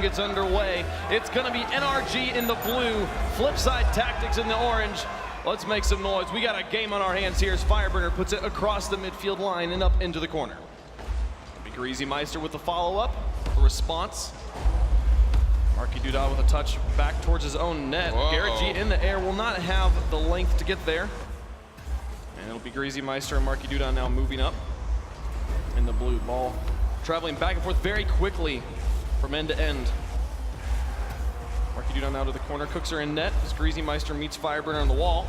game gets underway. It's going to be NRG in the blue, Flipside Tactics in the orange. Let's make some noise. We got a game on our hands here as Fireburner puts it across the midfield line and up into the corner. Greasy Meister with the follow-up, the response. Marky Duda with a touch back towards his own net. Whoa. Garrett G in the air will not have the length to get there. And it'll be Greasy Meister and Marky Duda now moving up in the blue. Ball traveling back and forth very quickly from end to end. Marky Duda now to the corner. Cooks are in net as Greasy Meister meets Fireburner on the wall.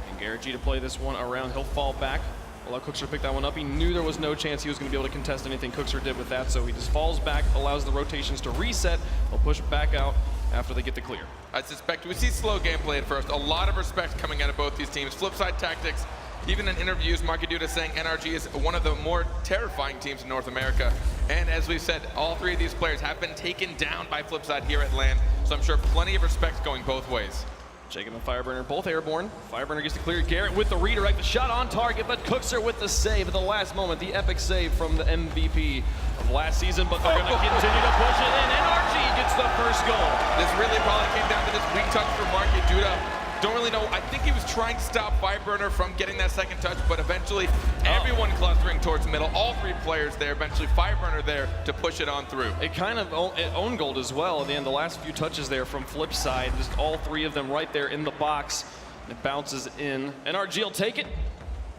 And Garrett G to play this one around. He'll fall back. Allow Cookser to pick that one up. He knew there was no chance he was going to be able to contest anything Cookser did with that, so he just falls back, allows the rotations to reset. He'll push back out after they get the clear. I suspect we see slow gameplay at first. A lot of respect coming out of both these teams. Flipside Tactics, even in interviews, Marky Duda saying NRG is one of the more terrifying teams in North America. And as we've said, all three of these players have been taken down by Flipside here at LAN, so I'm sure plenty of respect going both ways. Jacob and Fireburner both airborne. Fireburner gets to clear. Garrett with the redirect, the shot on target, but Cookser with the save at the last moment. The epic save from the MVP of last season, but they're going to continue to push it in. NRG gets the first goal. This really probably came down to this weak touch from Marky Duda. Don't really know. I think he was trying to stop Fireburner from getting that second touch, but eventually everyone clustering towards middle. All three players there. Eventually Fireburner there to push it on through. It kind of own goaled as well at the end. The last few touches there from Flipside, just all three of them right there in the box. It bounces in. NRG will take it.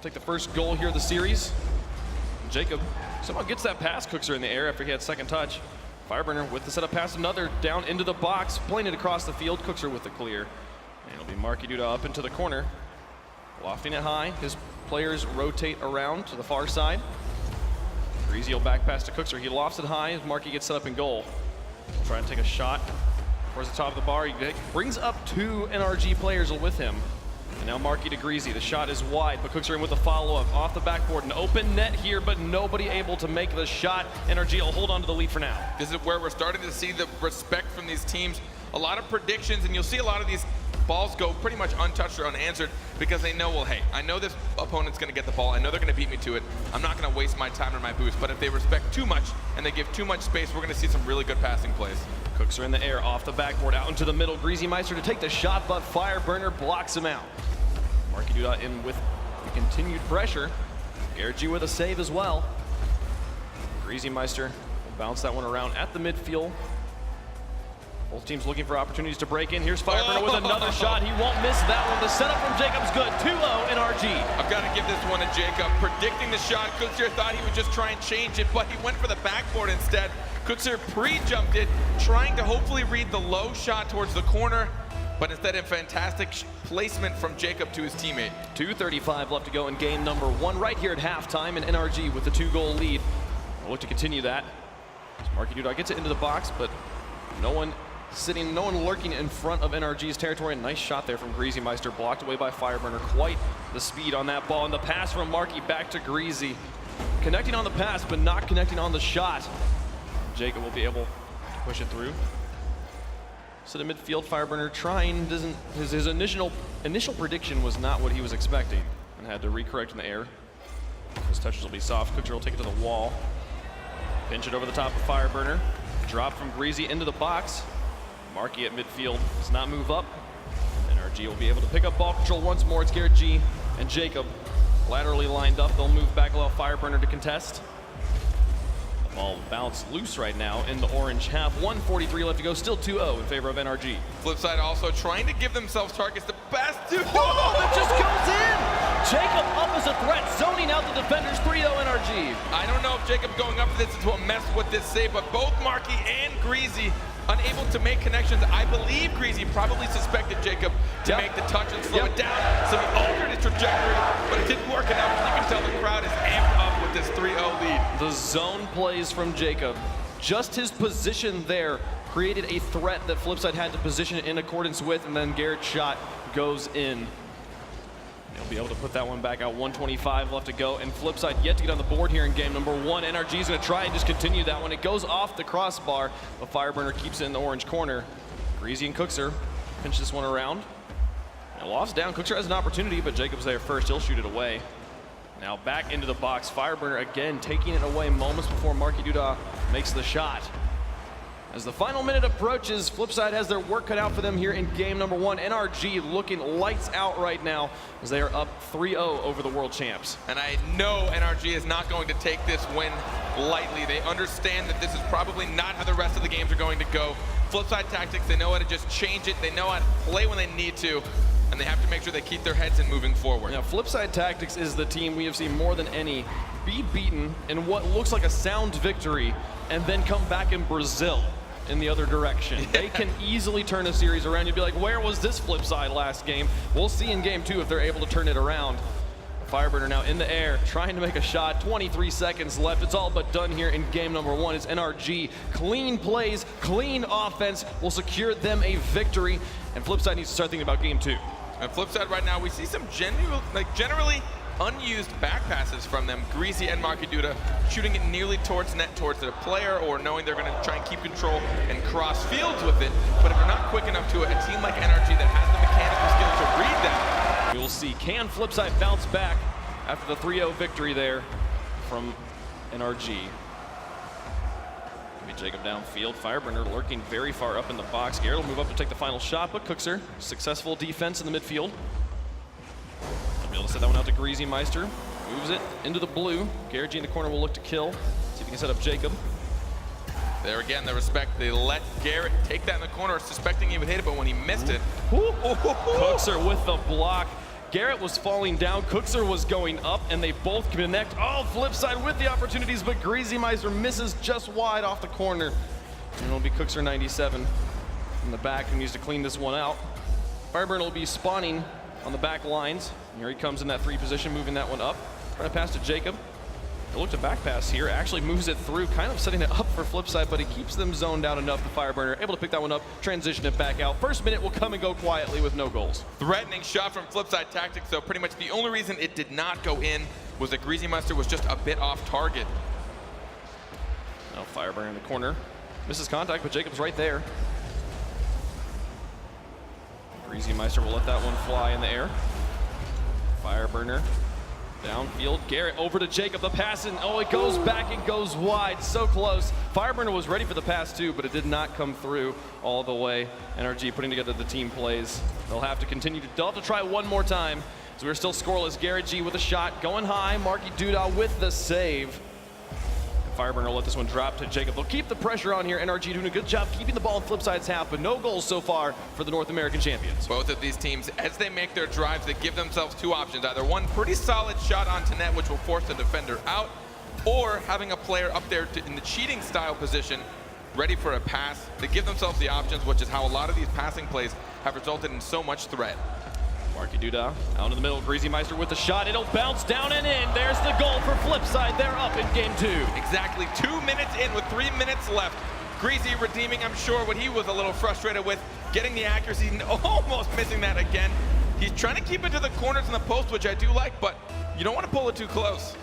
Take the first goal here of the series. And Jacob somehow gets that pass. Cooks are in the air after he had second touch. Fireburner with the setup pass, another down into the box, playing it across the field. Cooks are with the clear. And it'll be Marky Duda up into the corner. Lofting it high. His players rotate around to the far side. Greasy will back pass to Cookser. He lofts it high as Marky gets set up in goal. Trying to take a shot towards the top of the bar. He brings up two NRG players with him. And now Marky to Greasy. The shot is wide, but Cookser in with the follow-up off the backboard. An open net here, but nobody able to make the shot. NRG will hold on to the lead for now. This is where we're starting to see the respect from these teams. A lot of predictions, and you'll see a lot of these balls go pretty much untouched or unanswered because they know, well, hey, I know this opponent's going to get the ball. I know they're going to beat me to it. I'm not going to waste my time or my boost. But if they respect too much and they give too much space, we're going to see some really good passing plays. Cooks are in the air, off the backboard, out into the middle. Greasy Meister to take the shot, but Fireburner blocks him out. Marky Duda in with the continued pressure. Garrett G with a save as well. Greasy Meister will bounce that one around at the midfield. Both teams looking for opportunities to break in. Here's Fireburner with another shot. He won't miss that one. The setup from Jacob's good. 2-0 NRG. I've got to give this one to Jacob. Predicting the shot, Cookser thought he would just try and change it, but he went for the backboard instead. Cookser pre-jumped it, trying to hopefully read the low shot towards the corner, but instead a fantastic placement from Jacob to his teammate. 2:35 left to go in game number 1 right here at halftime, and NRG with the 2-goal lead. We'll look to continue that. So Marky Duda gets it into the box, but no one lurking in front of NRG's territory. A nice shot there from Greasy Meister, blocked away by Fireburner. Quite the speed on that ball, and the pass from Marky back to Greasy. Connecting on the pass, but not connecting on the shot. Jacob will be able to push it through. So the midfield, Fireburner trying, his initial prediction was not what he was expecting, and had to recorrect in the air. His touches will be soft. Cookser will take it to the wall. Pinch it over the top of Fireburner. Drop from Greasy into the box. Marky at midfield does not move up. NRG will be able to pick up ball control once more. It's Garrett G and Jacob laterally lined up. They'll move back, allow Fireburner to contest. The ball bounced loose right now in the orange half. 1:43 left to go. Still 2-0 in favor of NRG. Flipside also trying to give themselves targets. The best to it just goes in! Jacob up as a threat, zoning out the defenders. 3-0 NRG. I don't know if Jacob going up for this is what messed with this save, but both Marky and Greasy unable to make connections. I believe Greasy probably suspected Jacob to make the touch and slow it down. So he altered his trajectory, but it didn't work enough. You can tell the crowd is amped up with this 3-0 lead. The zone plays from Jacob. Just his position there created a threat that Flipside had to position in accordance with, and then Garrett's shot goes in. He'll be able to put that one back out. 1:25 left to go, and Flipside yet to get on the board here in game number 1. NRG's gonna try and just continue that one. It goes off the crossbar, but Fireburner keeps it in the orange corner. Greasy and Cookser pinch this one around. And lofts down. Cookser has an opportunity, but Jacob's there first. He'll shoot it away. Now back into the box. Fireburner again taking it away moments before Marky Duda makes the shot. As the final minute approaches, Flipside has their work cut out for them here in game number 1. NRG looking lights out right now as they are up 3-0 over the world champs. And I know NRG is not going to take this win lightly. They understand that this is probably not how the rest of the games are going to go. Flipside tactics, they know how to just change it. They know how to play when they need to. And they have to make sure they keep their heads in moving forward. Now, Flipside Tactics is the team we have seen more than any be beaten in what looks like a sound victory and then come back in Brazil in the other direction. Yeah. They can easily turn a series around. You'd be like, where was this Flipside last game? We'll see in game 2 if they're able to turn it around. Fireburner now in the air, trying to make a shot. 23 seconds left. It's all but done here in game number 1. It's NRG. Clean plays, clean offense will secure them a victory. And Flipside needs to start thinking about game 2. And Flipside right now, we see some generally unused back passes from them. Greasy and Marky Duda shooting it nearly towards net, towards the player, or knowing they're going to try and keep control and cross fields with it. But if they're not quick enough to it, a team like NRG that has the mechanical skill to read that. We will see, can Flipside bounce back after the 3-0 victory there from NRG? Jacob downfield, Fireburner lurking very far up in the box. Garrett will move up to take the final shot, but Cookser, successful defense in the midfield. He'll be able to set that one out to Greasy Meister. Moves it into the blue. Garrett G in the corner will look to kill. See if he can set up Jacob. There again, the respect. They let Garrett take that in the corner, suspecting he would hit it, but when he missed it. Cookser with the block. Garrett was falling down, Cookser was going up, and they both connect. Oh, Flipside with the opportunities, but Greasy Meister misses just wide off the corner. And it'll be Cookser 97 in the back who needs to clean this one out. Fireburn will be spawning on the back lines. And here he comes in that 3 position, moving that one up. Trying to pass to Jacob. He'll look to back pass here, actually moves it through, kind of setting it up for Flipside, but he keeps them zoned out enough. The Fireburner able to pick that one up, transition it back out. First minute will come and go quietly with no goals. Threatening shot from Flipside Tactics, so pretty much the only reason it did not go in was that Greasy Meister was just a bit off target. Now Fireburner in the corner. Misses contact, but Jacob's right there. Greasy Meister will let that one fly in the air. Fireburner downfield, Garrett over to Jacob, the pass, and oh, it goes back and goes wide, so close. Fireburner was ready for the pass too, but it did not come through all the way. NRG putting together the team plays. They'll have to try one more time, so we're still scoreless. Garrett G with a shot, going high, Marky Duda with the save. Fireburner will let this one drop to Jacob. They'll keep the pressure on here. NRG doing a good job keeping the ball in Flipside's half, but no goals so far for the North American champions. Both of these teams, as they make their drives, they give themselves 2 options. Either one pretty solid shot onto net, which will force the defender out, or having a player up there in the cheating style position, ready for a pass. They give themselves the options, which is how a lot of these passing plays have resulted in so much threat. Marky Duda out in the middle, Greasy Meister with the shot. It'll bounce down and in. There's the goal for Flipside. They're up in game 2. Exactly 2 minutes in with 3 minutes left. Greasy redeeming, I'm sure, what he was a little frustrated with, getting the accuracy and almost missing that again. He's trying to keep it to the corners and the post, which I do like, but you don't want to pull it too close.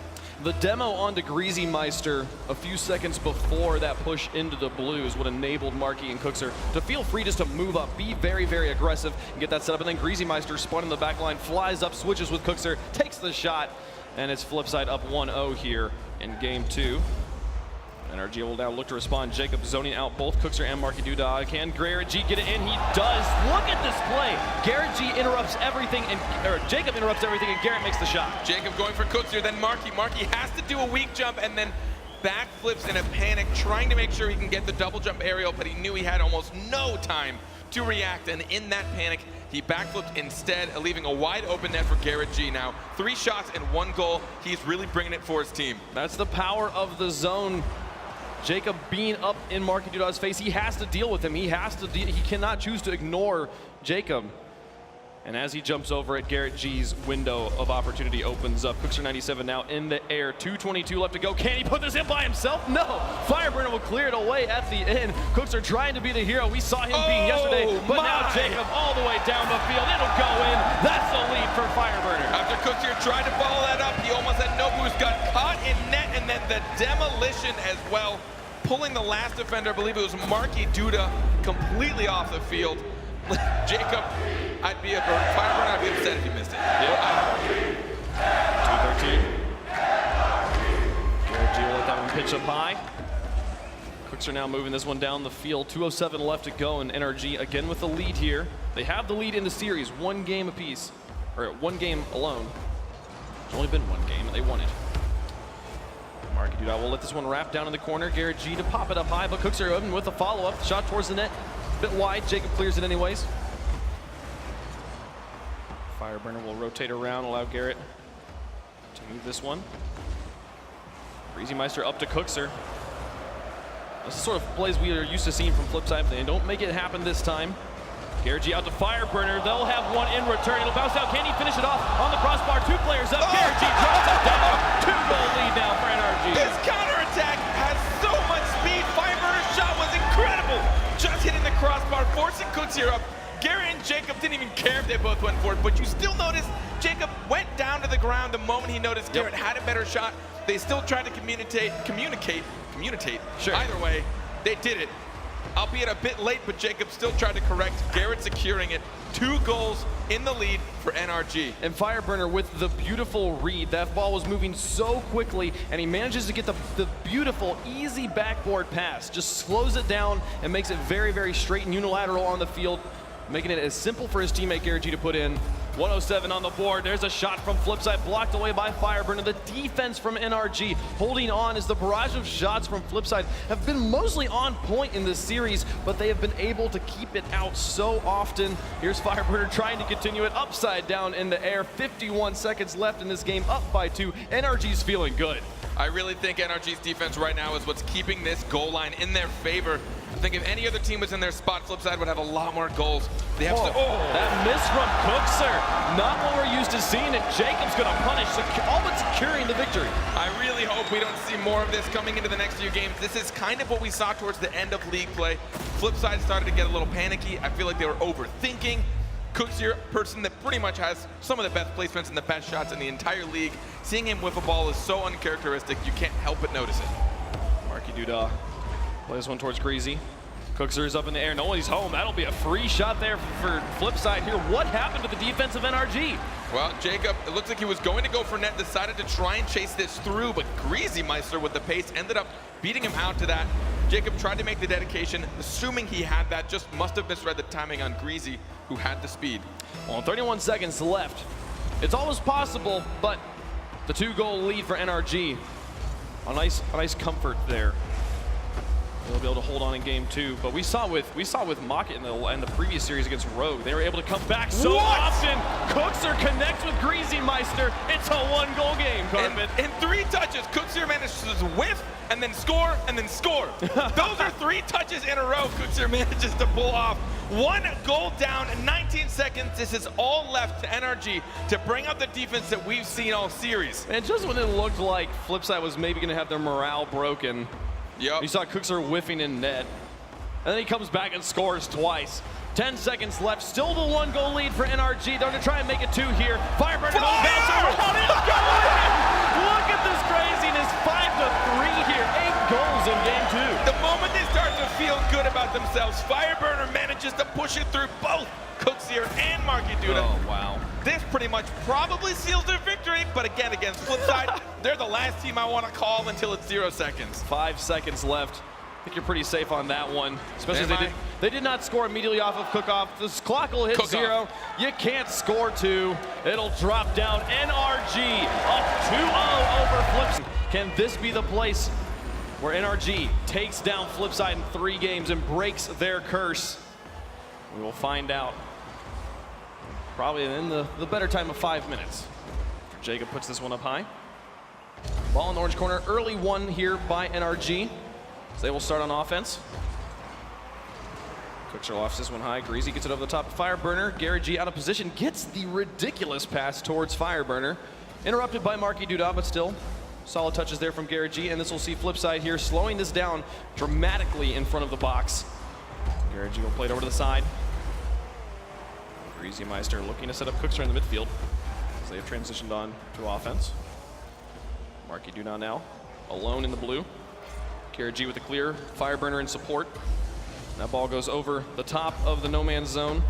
The demo onto Greasy Meister a few seconds before that push into the blue is what enabled Marky and Cookser to feel free just to move up, be very, very aggressive, and get that set up. And then Greasy Meister spun in the back line, flies up, switches with Cookser, takes the shot, and it's Flipside up 1-0 here in game 2. NRG will now look to respond. Jacob zoning out both Cookser and Marky Duda. Can Garrett G get it in? He does. Look at this play. Garrett G interrupts everything, Jacob interrupts everything, and Garrett makes the shot. Jacob going for Cookser, then Marky. Marky has to do a weak jump and then backflips in a panic, trying to make sure he can get the double jump aerial, but he knew he had almost no time to react, and in that panic, he backflipped instead, leaving a wide open net for Garrett G. Now, 3 shots and 1 goal. He's really bringing it for his team. That's the power of the zone. Jacob being up in Marky Duda's face, he has to deal with him. He cannot choose to ignore Jacob. And as he jumps over it, Garrett G's window of opportunity opens up. Cookser 97 now in the air. 2:22 left to go. Can he put this in by himself? No. Fireburner will clear it away at the end. Cookser trying to be the hero. We saw him being yesterday, but now Jacob all the way down the field. It'll go in. That's the lead for Fireburner. After Cookser tried to follow that up, he almost had no boost, got caught in net, and then the demolition as well. Pulling the last defender, I believe it was Marky Duda, completely off the field. Jacob, Fireburner, I'd be upset if he missed it. Yeah. 2:13. Garrett G will let that one pitch up high. Cooks are now moving this one down the field. 2:07 left to go, and NRG again with the lead here. They have the lead in the series, 1 game apiece, or 1 game alone. It's only been 1 game, and they won it. Marky Duda will let this one wrap down in the corner. Garrett G to pop it up high, but Cooks are open with a follow-up. Shot towards the net, a bit wide. Jacob clears it anyways. Fireburner will rotate around, allow Garrett to move this one. Meister up to Cookser. This is sort of plays we are used to seeing from Flipside, but they don't make it happen this time. Garrett G out to Fireburner. They'll have one in return. It'll bounce out. Can he finish it off on the crossbar? 2 players up. Garrett G drops it down. 2-goal lead now for NRG. This counterattack has so much speed. Fireburner's shot was incredible. Just hitting the crossbar, forcing Cooks here up. Garrett and Jacob didn't even care if they both went for it, but you still notice Jacob went down to the ground the moment he noticed Garrett had a better shot. They still tried to communicate. Sure. Either way, they did it. Albeit a bit late, but Jacob still tried to correct. Garrett securing it. 2 goals in the lead for NRG. And Fireburner with the beautiful read. That ball was moving so quickly, and he manages to get the beautiful, easy backboard pass. Just slows it down and makes it very, very straight and unilateral on the field, making it as simple for his teammate Garrett G to put in. 107 on the board. There's a shot from Flipside, blocked away by Fireburner. The defense from NRG holding on as the barrage of shots from Flipside have been mostly on point in this series, but they have been able to keep it out so often. Here's Fireburner trying to continue it upside down in the air. 51 seconds left in this game, up by 2. NRG's feeling good. I really think NRG's defense right now is what's keeping this goal line in their favor. I think if any other team was in their spot, Flipside would have a lot more goals. They have that miss from Cookser. Not what we're used to seeing, and Jacob's going to punish, all but securing the victory. I really hope we don't see more of this coming into the next few games. This is kind of what we saw towards the end of league play. Flipside started to get a little panicky. I feel like they were overthinking. Cooks here, person that pretty much has some of the best placements and the best shots in the entire league. Seeing him whiff a ball is so uncharacteristic, you can't help but notice it. Marky Duda plays one towards Greasy. Cookser is up in the air. No one's home. That'll be a free shot there for Flipside here. What happened to the defense of NRG? Well, Jacob, it looks like he was going to go for net, decided to try and chase this through, but Meister with the pace ended up beating him out to that. Jacob tried to make the dedication, assuming he had that, just must have misread the timing on Greasy, who had the speed. Well, 31 seconds left. It's always possible, but the 2-goal lead for NRG. A nice comfort there. They'll be able to hold on in game 2, but we saw with Mocket in the previous series against Rogue, they were able to come back so often. Cookser connects with Meister. It's a 1-goal game, Carpet. In 3 touches, Cookser manages to whiff and then score and then score. Those are 3 touches in a row Cookser manages to pull off. 1 goal down in 19 seconds. This is all left to NRG to bring up the defense that we've seen all series. And just when it looked like Flipside was maybe going to have their morale broken, you saw Cookser whiffing in net. And then he comes back and scores twice. 10 seconds left. Still the 1-goal lead for NRG. They're going to try and make it 2 here. Fireburner goes bounce around. It's going! Look at this craziness. 5-3 here. 8 goals in game 2. The moment they start to feel good about themselves, Fireburner manages to push it through both Cooksier and Marky Duda. Oh, wow. This pretty much probably seals their victory, but again, against Flipside, they're the last team I want to call until it's 0 seconds. 5 seconds left. I think you're pretty safe on that one, especially as they did not score immediately off of Cook-Off. This clock will hit 0. You can't score 2. It'll drop down. NRG up 2-0 over Flipside. Can this be the place where NRG takes down Flipside in 3 games and breaks their curse? We will find out probably in the better time of 5 minutes. Jacob puts this one up high. Ball in the orange corner. Early one here by NRG. So they will start on offense. Cookser lofts this one high. Greasy gets it over the top of Fireburner. Garrett G out of position. Gets the ridiculous pass towards Fireburner. Interrupted by Marky Duda, but still solid touches there from Garrett G. And this will see Flipside here slowing this down dramatically in front of the box. Garrett G will play it over to the side. Meister looking to set up Cookser in the midfield as they have transitioned on to offense. Marky Duda now alone in the blue. Garrett G with a clear. Fireburner in support. That ball goes over the top of the no man's zone.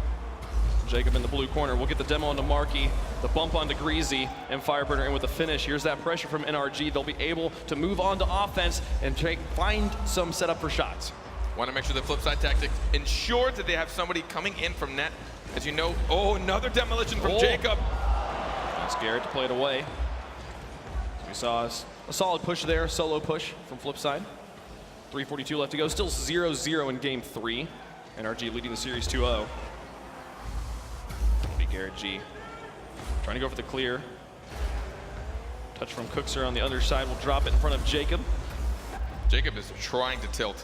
Jacob in the blue corner will get the demo onto Marky. The bump onto Greasy and Fireburner in with the finish. Here's that pressure from NRG. They'll be able to move on to offense and find some setup for shots. Want to make sure the Flipside tactics ensure that they have somebody coming in from net. As you know, oh, another demolition from Jacob. That's Garrett to play it away. We saw a solid push there, solo push from Flipside. 3:42 left to go, still 0-0 in game 3. NRG leading the series 2-0. Be Garrett G. Trying to go for the clear. Touch from Cookser on the other side will drop it in front of Jacob. Jacob is trying to tilt.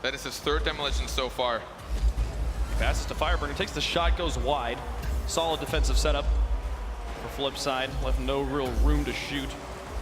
That is his 3rd demolition so far. He passes to Fireburner, takes the shot, goes wide. Solid defensive setup for Flipside. Left no real room to shoot.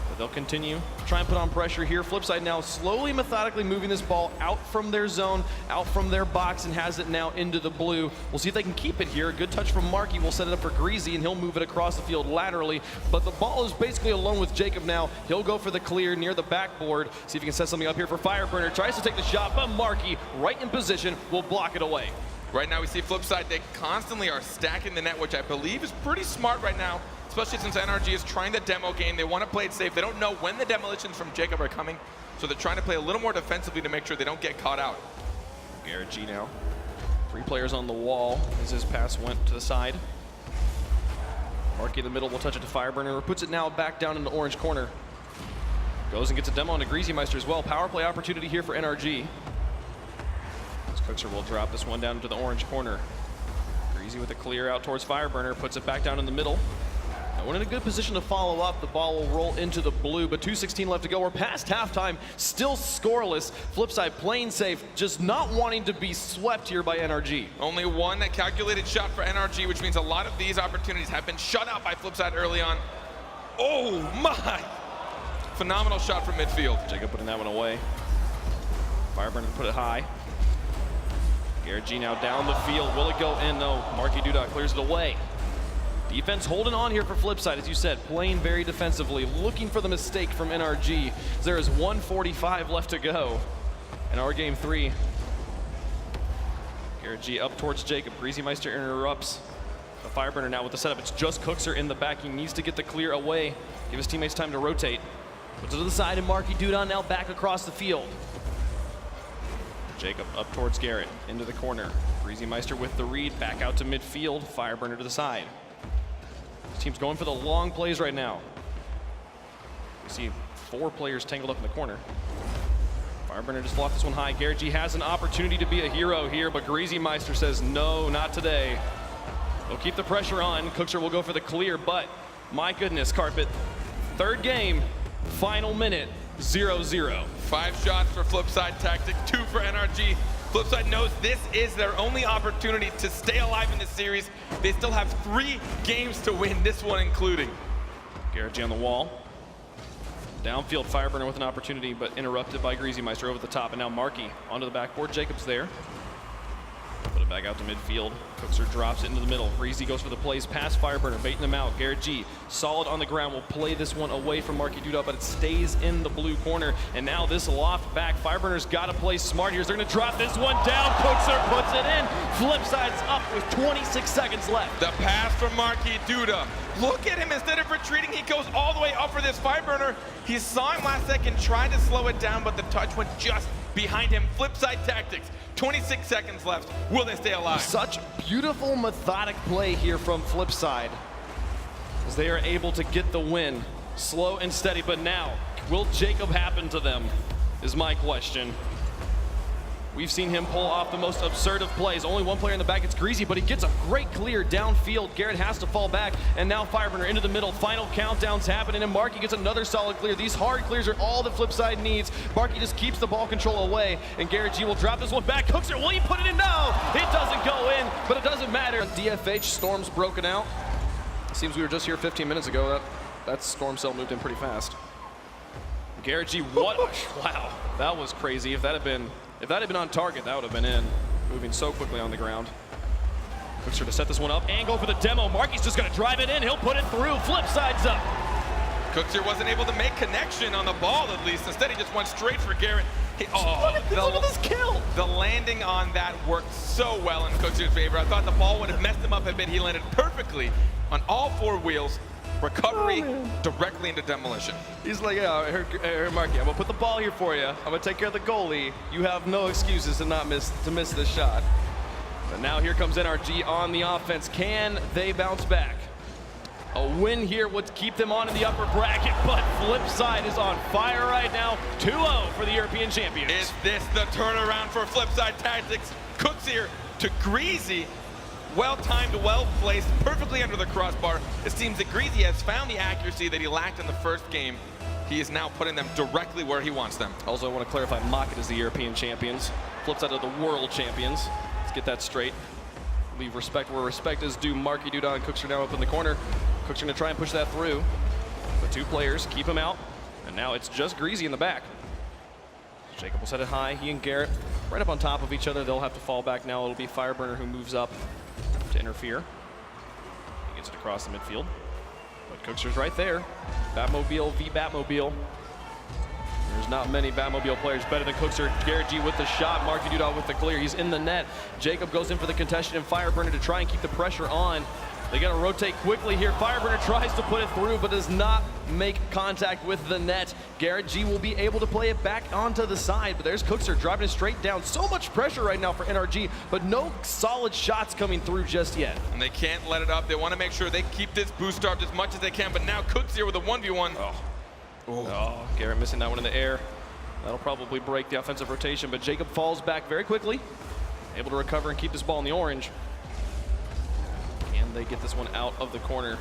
But they'll continue. Try and put on pressure here. Flipside now slowly, methodically moving this ball out from their zone, out from their box, and has it now into the blue. We'll see if they can keep it here. A good touch from Marky will set it up for Greasy, and he'll move it across the field laterally. But the ball is basically alone with Jacob now. He'll go for the clear near the backboard. See if he can set something up here for Fireburner. Tries to take the shot, but Marky, right in position, will block it away. Right now we see Flipside, they constantly are stacking the net, which I believe is pretty smart right now, especially since NRG is trying the demo game. They want to play it safe. They don't know when the demolitions from Jacob are coming, so they're trying to play a little more defensively to make sure they don't get caught out. Garrett G now. 3 players on the wall as his pass went to the side. Marky in the middle will touch it to Fireburner, puts it now back down in the orange corner. Goes and gets a demo on to Greasy Meister as well. Power play opportunity here for NRG. Cookser will drop this one down into the orange corner. Greasy with a clear out towards Fireburner, puts it back down in the middle. Now we're in a good position to follow up. The ball will roll into the blue, but 2:16 left to go. We're past halftime, still scoreless. Flipside playing safe, just not wanting to be swept here by NRG. Only one calculated shot for NRG, which means a lot of these opportunities have been shut out by Flipside early on. Oh my! Phenomenal shot from midfield. Jacob putting that one away. Fireburner put it high. Garrett G now down the field. Will it go in? No. Marky Duda clears it away. Defense holding on here for Flipside, as you said, playing very defensively, looking for the mistake from NRG. There is 1:45 left to go in our game 3. Garrett G up towards Jacob. Greasy Meister interrupts. The Fireburner now with the setup. It's just Cookser in the back. He needs to get the clear away. Give his teammates time to rotate. Puts it to the side, and Marky Duda now back across the field. Jacob up towards Garrett, into the corner. Greasy Meister with the read, back out to midfield. Fireburner to the side. This team's going for the long plays right now. We see 4 players tangled up in the corner. Fireburner just blocked this one high. Garrett G has an opportunity to be a hero here, but Greasy Meister says no, not today. They'll keep the pressure on. Cookser will go for the clear, but my goodness, Carpet. 3rd game, final minute, 0-0. 5 shots for Flipside tactic, 2 for NRG. Flipside knows this is their only opportunity to stay alive in this series. They still have 3 games to win, this one including. Garrett G on the wall. Downfield, Fireburner with an opportunity, but interrupted by Greasy Meister over the top. And now Marky onto the backboard. Jacob's there. Put it back out to midfield. Cookser drops it into the middle. Greasy goes for the plays past Fireburner, baiting them out. Garrett G, solid on the ground, will play this one away from Marky Duda, but it stays in the blue corner. And now this loft back. Fireburner's got to play smart here. They're going to drop this one down. Cookser puts it in. Flipside's up with 26 seconds left. The pass from Marky Duda. Look at him, instead of retreating, he goes all the way up for this Fireburner. He saw him last second, tried to slow it down, but the touch went just behind him. Flipside tactics, 26 seconds left. Will they stay alive? Such beautiful, methodic play here from Flipside, as they are able to get the win. Slow and steady, but now, will Jacob happen to them, is my question. We've seen him pull off the most absurd of plays. Only 1 player in the back, it's Greasy, but he gets a great clear downfield. Garrett has to fall back, and now Fireburner into the middle. Final countdown's happening, and Marky gets another solid clear. These hard clears are all the Flipside needs. Marky just keeps the ball control away, and Garrett G will drop this one back. Cookser, will he put it in? No! It doesn't go in, but it doesn't matter. DFH, Storm's broken out. Seems we were just here 15 minutes ago. That Storm cell moved in pretty fast. Garrett G, what? Wow, that was crazy. If that had been on target, that would have been in. Moving so quickly on the ground. Cookser to set this one up and go for the demo. Marky's just gonna drive it in. He'll put it through. Flipside's up. Cookser wasn't able to make connection on the ball, at least. Instead, he just went straight for Garrett. Look at this kill. The landing on that worked so well in Cookster's favor. I thought the ball would have messed him up a bit. He landed perfectly on all 4 wheels. Recovery directly into demolition. He's like, yeah, here, Marky, I'm gonna put the ball here for you. I'm gonna take care of the goalie. You have no excuses to miss this shot. But now here comes NRG on the offense. Can they bounce back? A win here would keep them on in the upper bracket, but Flipside is on fire right now. 2-0 for the European champions. Is this the turnaround for Flipside Tactics? Cooks here to Greasy. Well-timed, well-placed, perfectly under the crossbar. It seems that Greasy has found the accuracy that he lacked in the first game. He is now putting them directly where he wants them. Also, I want to clarify, Mocket is the European champions. Flipside are the world champions. Let's get that straight. Leave respect where respect is due. Marky Duda and Cooks are now up in the corner. Cooks are going to try and push that through. But 2 players keep him out. And now it's just Greasy in the back. Jacob will set it high. He and Garrett right up on top of each other. They'll have to fall back now. It'll be Fireburner who moves up to interfere. He gets it across the midfield. But Cookster's right there. Batmobile v Batmobile. There's not many Batmobile players better than Cookster. Garrett G with the shot. Marky Duda with the clear. He's in the net. Jacob goes in for the contestation and Fireburner to try and keep the pressure on. They got to rotate quickly here. Fireburner tries to put it through, but does not make contact with the net. Garrett G will be able to play it back onto the side, but there's Cookster driving it straight down. So much pressure right now for NRG, but no solid shots coming through just yet. And they can't let it up. They want to make sure they keep this boost starved as much as they can, but now Cooks here with a 1v1. Oh, Garrett missing that one in the air. That'll probably break the offensive rotation, but Jacob falls back very quickly, able to recover and keep this ball in the orange. And they get this one out of the corner.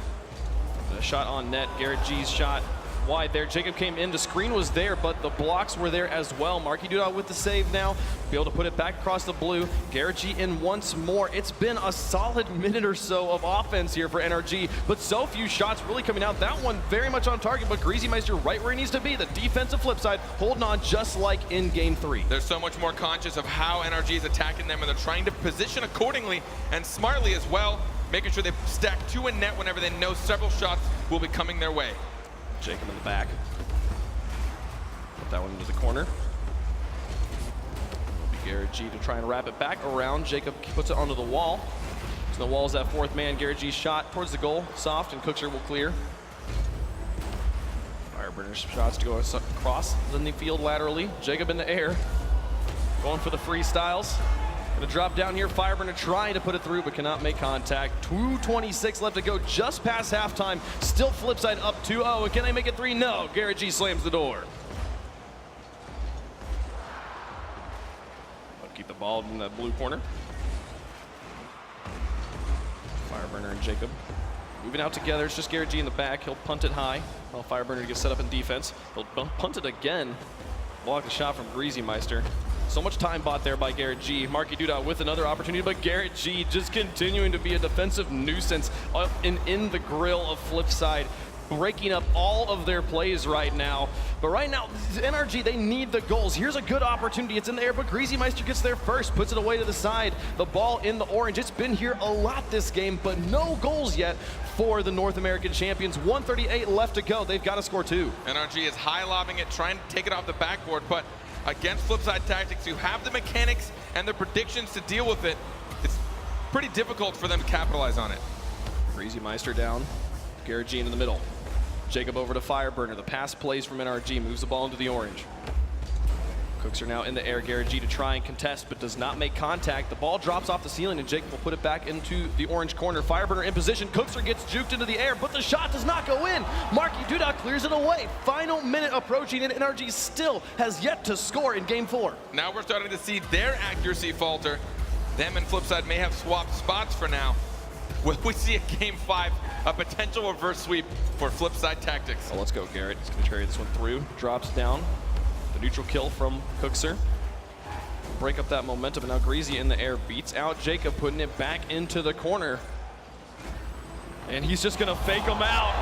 The shot on net, Garrett G's shot wide there. Jacob came in, the screen was there, but the blocks were there as well. Marky Duda with the save now, be able to put it back across the blue. Garrett G in once more. It's been a solid minute or so of offense here for NRG, but so few shots really coming out. That one very much on target, but Greasy Meister right where he needs to be. The defensive flip side holding on just like in game 3. They're so much more conscious of how NRG is attacking them, and they're trying to position accordingly and smartly as well, making sure they stack 2 in net whenever they know several shots will be coming their way. Jacob in the back. Put that one into the corner. Garrett G to try and wrap it back around. Jacob puts it onto the wall. So the wall's that 4th man. Garrett G's shot towards the goal. Soft, and Cookster will clear. Fireburner's shots to go across the field laterally. Jacob in the air. Going for the freestyles. Gonna drop down here. Fireburner trying to put it through, but cannot make contact. 2:26 left to go, just past halftime. Still Flipside up 2-0. And can they make it 3? No. Garrett G slams the door. But keep the ball in the blue corner. Fireburner and Jacob moving out together. It's just Garrett G in the back. He'll punt it high. While Fireburner gets set up in defense. He'll punt it again. Block the shot from Greasy Meister. So much time bought there by Garrett G. Marky Duda with another opportunity, but Garrett G just continuing to be a defensive nuisance in the grill of Flipside, breaking up all of their plays right now. But right now, NRG, they need the goals. Here's a good opportunity. It's in the air, but Greasy Meister gets there first, puts it away to the side. The ball in the orange. It's been here a lot this game, but no goals yet for the North American champions. 1:38 left to go. They've got to score 2. NRG is high-lobbing it, trying to take it off the backboard, but against Flipside Tactics, who have the mechanics and the predictions to deal with it, it's pretty difficult for them to capitalize on it. Greasy Meister down. Garrett G into the middle. Jacob over to Fireburner. The pass plays from NRG, moves the ball into the orange. Cooks are now in the air. Garrett G to try and contest, but does not make contact. The ball drops off the ceiling, and Jacob will put it back into the orange corner. Fireburner in position. Cookster gets juked into the air, but the shot does not go in. Marky Duda clears it away. Final minute approaching, and NRG still has yet to score in game 4. Now we're starting to see their accuracy falter. Them and Flipside may have swapped spots for now. Will we see a game 5, a potential reverse sweep for Flipside Tactics? Well, let's go, Garrett. He's going to carry this one through. Drops down. The neutral kill from Cookster. Break up that momentum, and now Greasy in the air beats out Jacob, putting it back into the corner. And he's just gonna fake him out.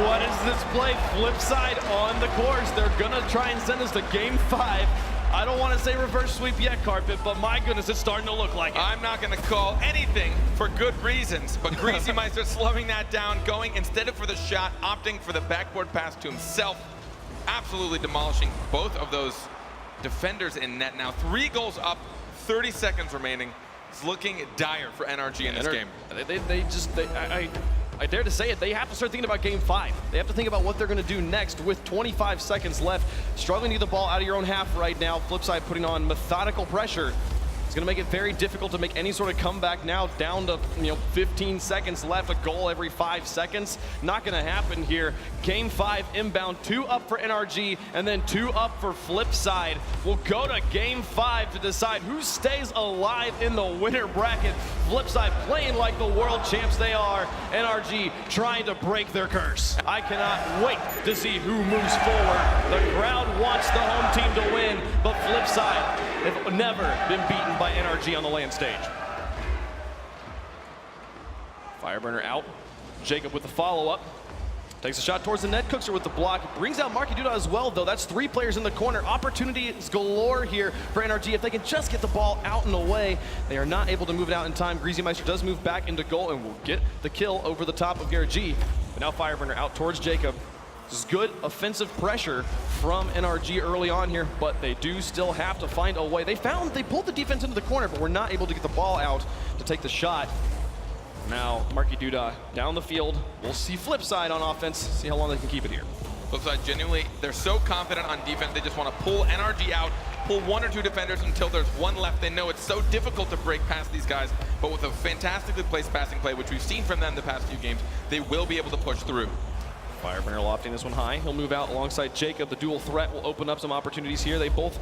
What is this play? Flipside on the course. They're gonna try and send us to game 5. I don't want to say reverse sweep yet, Carpet, but my goodness, it's starting to look like it. I'm not going to call anything for good reasons, but Greasy Meister slowing that down, going instead of for the shot, opting for the backboard pass to himself. Absolutely demolishing both of those defenders in net now. 3 goals up, 30 seconds remaining. It's looking dire for NRG in this game. I dare to say it, they have to start thinking about game 5. They have to think about what they're going to do next with 25 seconds left. Struggling to get the ball out of your own half right now. Flipside putting on methodical pressure. It's going to make it very difficult to make any sort of comeback now, down to 15 seconds left, a goal every 5 seconds. Not going to happen here. Game 5 inbound, 2 up for NRG and then 2 up for Flipside. We'll go to game 5 to decide who stays alive in the winner bracket. Flipside playing like the world champs they are. NRG trying to break their curse. I cannot wait to see who moves forward. The crowd wants the home team to win, but Flipside have never been beaten by NRG on the land stage. Fireburner out. Jacob with the follow-up. Takes a shot towards the net. Cookser with the block. Brings out Marky Duda as well, though. That's 3 players in the corner. Opportunities galore here for NRG. If they can just get the ball out and away, they are not able to move it out in time. Greasymeister does move back into goal and will get the kill over the top of Garrett G. But now Fireburner out towards Jacob. This is good offensive pressure from NRG early on here, but they do still have to find a way. They pulled the defense into the corner, but were not able to get the ball out to take the shot. Now, Marky Duda down the field. We'll see Flipside on offense, see how long they can keep it here. Flipside genuinely, they're so confident on defense, they just want to pull NRG out, pull 1 or 2 defenders until there's 1 left. They know it's so difficult to break past these guys, but with a fantastically placed passing play, which we've seen from them the past few games, they will be able to push through. Fireburner lofting this one high. He'll move out alongside Jacob. The dual threat will open up some opportunities here. They both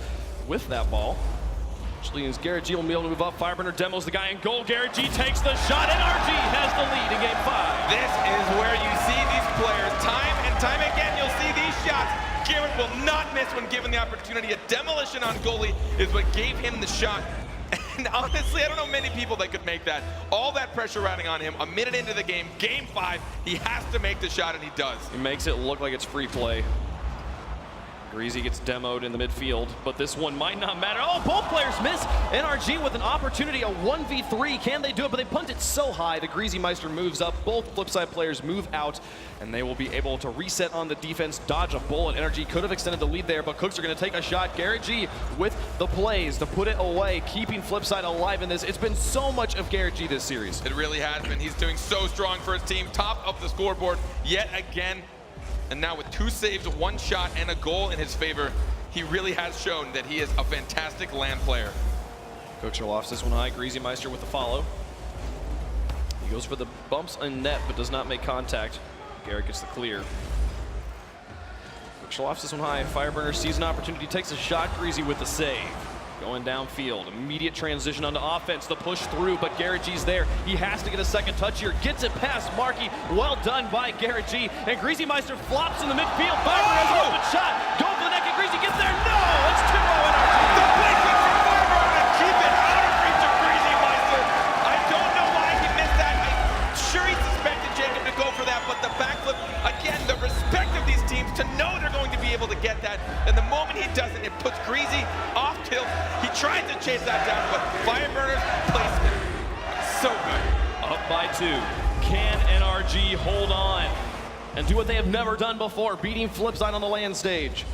with that ball. Which means Garrett G will be able to move up. Fireburner demos the guy in goal. Garrett G takes the shot. NRG has the lead in game 5. This is where you see these players time and time again. You'll see these shots. Garrett will not miss when given the opportunity. A demolition on goalie is what gave him the shot. And honestly, I don't know many people that could make that. All that pressure riding on him, a minute into the game, game 5, he has to make the shot, and he does. He makes it look like it's free play. Greasy gets demoed in the midfield, but this one might not matter. Oh, both players miss. NRG with an opportunity, a 1v3. Can they do it? But they punt it so high. The Greasymeister moves up. Both Flipside players move out, and they will be able to reset on the defense, dodge a bullet. NRG could have extended the lead there, but Cooks are going to take a shot. Garrett G with the plays to put it away, keeping Flipside alive in this. It's been so much of Garrett G this series. It really has been. He's doing so strong for his team. Top of the scoreboard yet again. And now with 2 saves, 1 shot, and a goal in his favor, he really has shown that he is a fantastic land player. Cookser lofts this one high. Greasymeister with the follow. He goes for the bumps in net, but does not make contact. Garrett gets the clear. Cookser lofts this one high. Fireburner sees an opportunity, takes a shot. Greasy with the save. Going downfield, immediate transition onto offense, the push through, but Garrett G's there. He has to get a second touch here, gets it past Marky. Well done by Garrett G. And Greasymeister flops in the midfield. Fireburner has an open shot. Go for the neck, and Greasy gets there. No! It's 2-0 NRG. The placement from Fireburner to keep it out of reach of Greasymeister. I don't know why he missed that. I'm sure he suspected Jacob to go for that, but the backflip, again, the respect of these teams to know they're going to be able to get that. And the moment he doesn't, it puts Greasy off tilt. He tried to chase that down, but Fireburner's placement, so good. Up by 2. Can NRG hold on and do what they have never done before, beating Flipside on the land stage?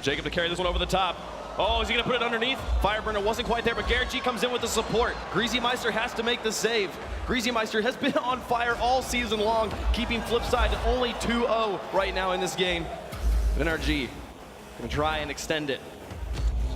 Jacob to carry this one over the top. Oh, is he going to put it underneath? Fireburner wasn't quite there, but Garrett G comes in with the support. Greasymeister has to make the save. Greasymeister has been on fire all season long, keeping Flipside to only 2-0 right now in this game. But NRG going to try and extend it.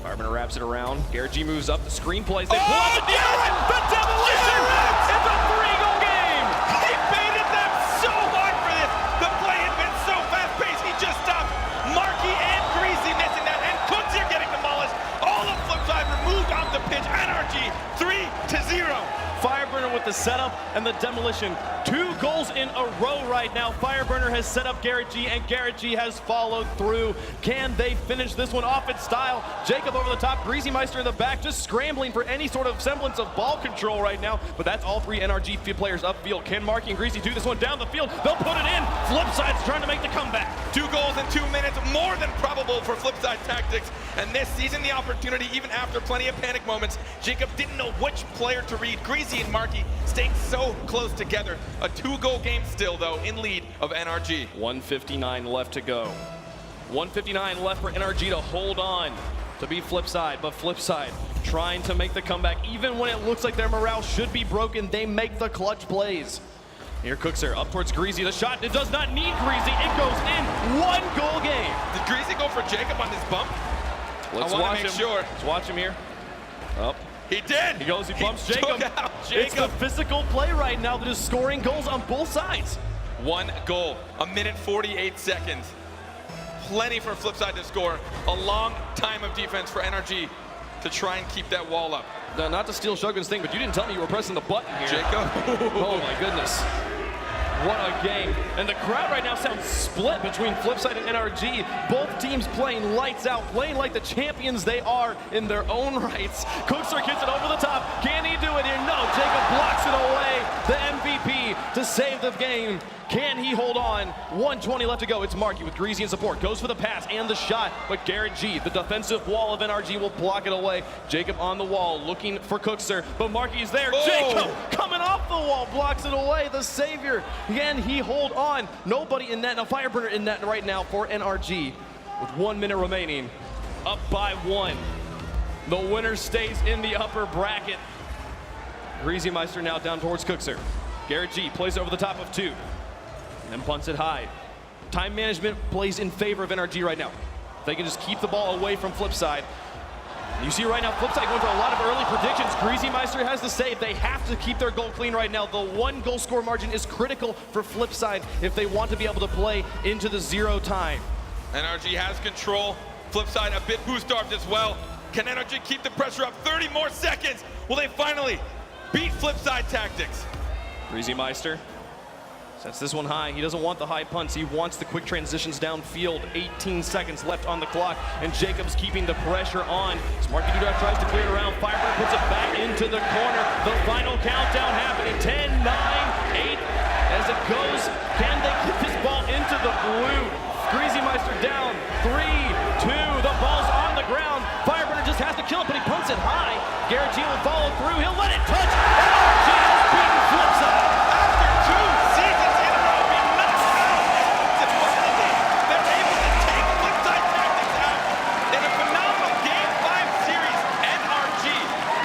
Fireburner wraps it around. Garrett G moves up. The screen plays. They pull out the defense. The demolition! It's a 3-goal game! He baited them so hard for this. The play had been so fast-paced. He just stopped. Marky and Greasy missing that, and Cooks here getting demolished. All of Flipside removed off the pitch. NRG 3-0. Fireburner with the setup and the demolition. 2 goals in a row right now. Fireburner has set up Garrett G, and Garrett G has followed through. Can they finish this one off in style? Jacob over the top, Greasymeister in the back, just scrambling for any sort of semblance of ball control right now. But that's all 3 NRG players upfield. Can Marky and Greasy do this one down the field? They'll put it in. Flipside's trying to make the comeback. 2 goals in 2 minutes, more than probable for Flipside tactics. And this season, the opportunity, even after plenty of panic moments, Jacob didn't know which player to read. Greasy and Marky staying so close together. A 2-goal game still, though, in lead of NRG. 1:59 left to go. 1:59 left for NRG to hold on. to be Flipside, but Flipside trying to make the comeback. Even when it looks like their morale should be broken, they make the clutch plays. Here Cookser up towards Greasy. The shot, it does not need Greasy. It goes in. 1 goal game. Did Greasy go for Jacob on this bump? Let's I want watch to make him. sure. Let's watch him here. Up. He did. He goes, he bumps Jacob. Took out It's the Jacob. physical play right now that is scoring goals on both sides. 1 goal, 1 minute 48 seconds. Plenty for Flipside to score. A long time of defense for NRG to try and keep that wall up. Now, not to steal Shogun's thing, but you didn't tell me you were pressing the button here. Jacob. Oh my goodness. What a game. And the crowd right now sounds split between Flipside and NRG. Both teams playing lights out, playing like the champions they are in their own rights. Cookser gets it over the top. Can he do it here? No, Jacob blocks it away. The MVP to save the game. Can he hold on? 1:20 left to go. It's Marky with Greasy in support. Goes for the pass and the shot, but Garrett G, the defensive wall of NRG, will block it away. Jacob on the wall looking for Cookser, but Marky's there. Oh. Jacob coming off the wall, blocks it away. The savior. Can he hold on? Nobody in net. No Fireburner in net right now for NRG. With 1 minute remaining, up by 1. The winner stays in the upper bracket. Greasy Meister now down towards Cookser. Garrett G plays over the top of 2. And punts it high. Time management plays in favor of NRG right now. If they can just keep the ball away from Flipside. You see right now, Flipside going for a lot of early predictions. Greasy Meister has the save. They have to keep their goal clean right now. The 1 goal score margin is critical for Flipside if they want to be able to play into the 0 time. NRG has control. Flipside a bit boost-starved as well. Can NRG keep the pressure up? 30 more seconds. Will they finally beat Flipside tactics? Greasy Meister sets this one high. He doesn't want the high punts. He wants the quick transitions downfield. 18 seconds left on the clock, and Jacob's keeping the pressure on. Marky Duda tries to clear it around. Firebird puts it back into the corner. The final countdown happening. 10, 9, 8. As it goes, can they get this ball into the blue? Greasy Meister down. 3, 2. The ball's on the ground. Fireburner just has to kill it, but he punts it high. Garrett G will follow through. He'll let it touch. NRG has beaten Flipside. After 2 seasons in a row, being knocked out, surprisingly, they're able to take Flipside tactics out in a phenomenal Game 5 series. NRG,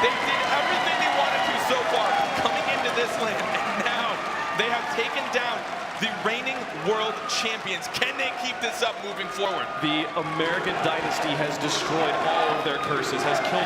they did everything they wanted to so far coming into this land, and now they have taken down the reigning world champions. Can they keep this up moving forward? The American dynasty has destroyed all of their curses, has killed